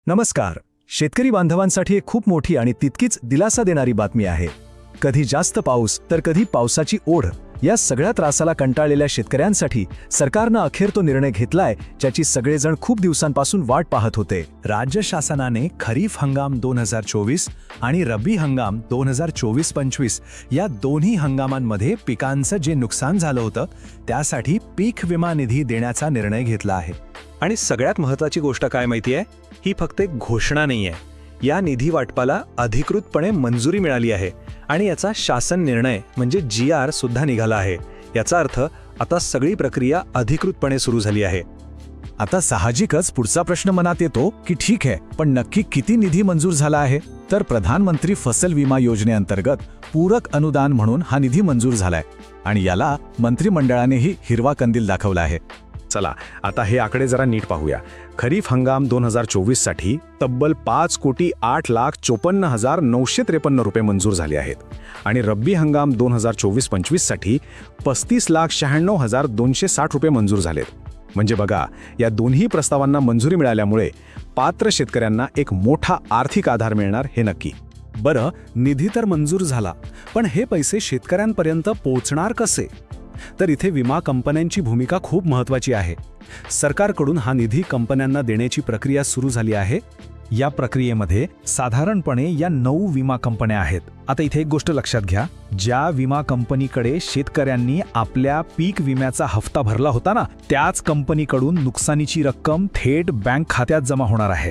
नमस्कार. शेतकरी बांधवांसाठी एक खूप मोठी आणि तितकीच दिलासा देणारी बातमी आहे. कधी जास्त पाऊस तर कधी पावसाची ओढ, या सगळ्या त्रासाला कंटाळलेल्या शेतकऱ्यांसाठी सरकारनं अखेर तो निर्णय घेतलाय ज्याची सगळेजण खूप दिवसांपासून वाट पाहत होते. राज्य शासनाने खरीप हंगाम 2024 आणि रब्बी हंगाम 2024-25 या दोन्ही हंगामांमध्ये पिकांचं जे नुकसान झालं होतं त्यासाठी पीक विमा निधी देण्याचा निर्णय घेतला आहे. आणि सगळ्यात महत्त्वाची गोष्ट काय माहितीये, ही फक्त एक घोषणा नाहीये. या निधी वाटपाला अधिकृतपणे मंजुरी मिळाली आहे आणि याचा शासन निर्णय म्हणजे GR सुद्धा निघाला आहे. याचा अर्थ आता सगळी प्रक्रिया अधिकृतपणे सुरू झाली आहे. आता साहजिकच पुढचा प्रश्न मनात येतो की ठीक आहे, पण नक्की किती निधी मंजूर झाला आहे? तर प्रधानमंत्री फसल विमा योजनेअंतर्गत पूरक अनुदान म्हणून हा निधी मंजूर झालाय आणि याला मंत्रिमंडळानेही हिरवा कंदील दाखवला आहे. चला आता हे आकडे जरा नीट पाहूया. खरीप हंगाम 2024 साठी तब्बल 5,08,54,953 रुपये मंजूर झाले आहेत आणि रब्बी हंगाम 2024-25 साठी 35,96,260 रुपये मंजूर झालेत. म्हणजे बघा, या दोन्ही प्रस्तावांना मंजुरी मिळाल्यामुळे पात्र शेतकऱ्यांना एक मोठा आर्थिक आधार मिळणार हे नक्की. बरं, निधी तर मंजूर झाला, पण हे पैसे शेतकऱ्यांपर्यंत पोहोचणार कसे? तर इथे विमा कंपन्यांची भूमिका खूप महत्त्वाची आहे. सरकारकडून हा निधी कंपन्यांना देण्याची प्रक्रिया सुरू झाली आहे. या प्रक्रियेमध्ये साधारणपणे या 9 विमा कंपन्या आहेत. आता इथे एक गोष्ट लक्षात घ्या, ज्या विमा कंपनीकडे शेतकऱ्यांनी आपल्या पीक विम्याचा हप्ता भरला होता ना, त्याच कंपनीकडून नुकसानीची रक्कम थेट बँक खात्यात जमा होणार आहे.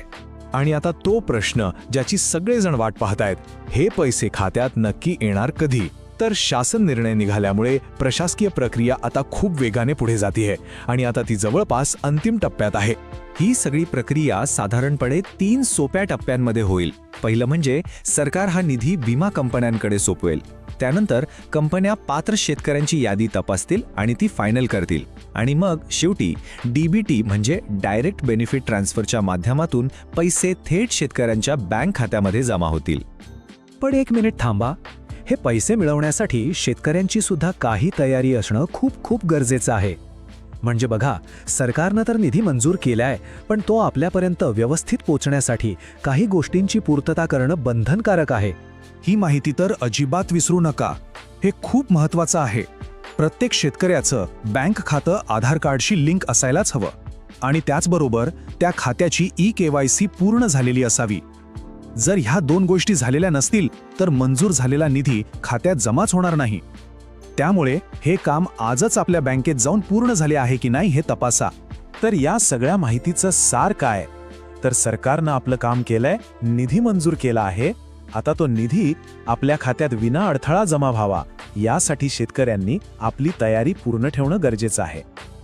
आणि आता तो प्रश्न ज्याची सगळेजण वाट पाहतायत, हे पैसे खात्यात नक्की येणार कधी? तर शासन निर्णय निघाल्यामुळे प्रशासकीय प्रक्रिया आता खूप वेगाने पुढे जाते आणि आता ती जवळपास अंतिम टप्प्यात आहे. ही सगळी प्रक्रिया साधारणपणे 3 सोप्या टप्प्यांमध्ये होईल. पहिलं म्हणजे सरकार हा निधी विमा कंपन्यांकडे सोपवेल. त्यानंतर कंपन्या पात्र शेतकऱ्यांची यादी तपासतील आणि ती फायनल करतील. आणि मग शेवटी DBT म्हणजे डायरेक्ट बेनिफिट ट्रान्सफरच्या माध्यमातून पैसे थेट शेतकऱ्यांच्या बँक खात्यामध्ये जमा होतील. पण एक मिनिट थांबा, हे पैसे मिळवण्यासाठी शेतकऱ्यांची सुद्धा काही तयारी असणं खूप खूप गरजेचं आहे. म्हणजे बघा, सरकारनं तर निधी मंजूर केलाय, पण तो आपल्यापर्यंत व्यवस्थित पोहोचण्यासाठी काही गोष्टींची पूर्तता करणं बंधनकारक आहे. ही माहिती तर अजिबात विसरू नका. हे खूप महत्त्वाचं आहे. प्रत्येक शेतकऱ्याचं बँक खातं आधार कार्डशी लिंक असायलाच हवं आणि त्याचबरोबर त्या खात्याची eKYC पूर्ण झालेली असावी. जर ह्या 2 गोष्टी झालेल्या नसतील तर मंजूर झालेला निधी खात्यात जमाच होणार नाही. त्यामुळे हे काम आजच आपल्या बँकेत जाऊन पूर्ण झाले आहे की नाही हे तपासा. तर या सगळ्या माहितीचं सार काय? तर सरकारनं आपलं काम केलंय, निधी मंजूर केला आहे. आता तो निधी आपल्या खात्यात विना अडथळा जमा व्हावा, यासाठी शेतकऱ्यांनी आपली तयारी पूर्ण ठेवणं गरजेचं आहे.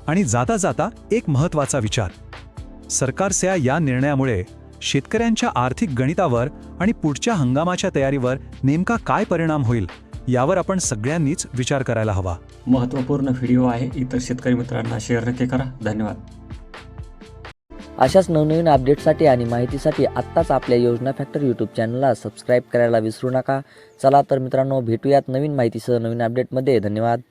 आणि जाता जाता एक महत्त्वाचा विचार, सरकारच्या या निर्णयामुळे शेतकऱ्यांच्या आर्थिक गणितावर आणि पुढच्या हंगामाच्या तयारीवर नेमका काय परिणाम होईल यावर आपण सगळ्यांनीच विचार करायला हवा. महत्त्वपूर्ण व्हिडिओ आहे. इतर शेतकरी मित्रांना शेअर नक्की करा. धन्यवाद. अशाच नवनवीन अपडेट्ससाठी आणि माहितीसाठी आत्ताच आपल्या योजना फॅक्टर यूट्यूब चॅनलला सबस्क्राईब करायला विसरू नका. चला तर मित्रांनो, भेटूयात नवीन माहितीसह नवीन अपडेटमध्ये. धन्यवाद.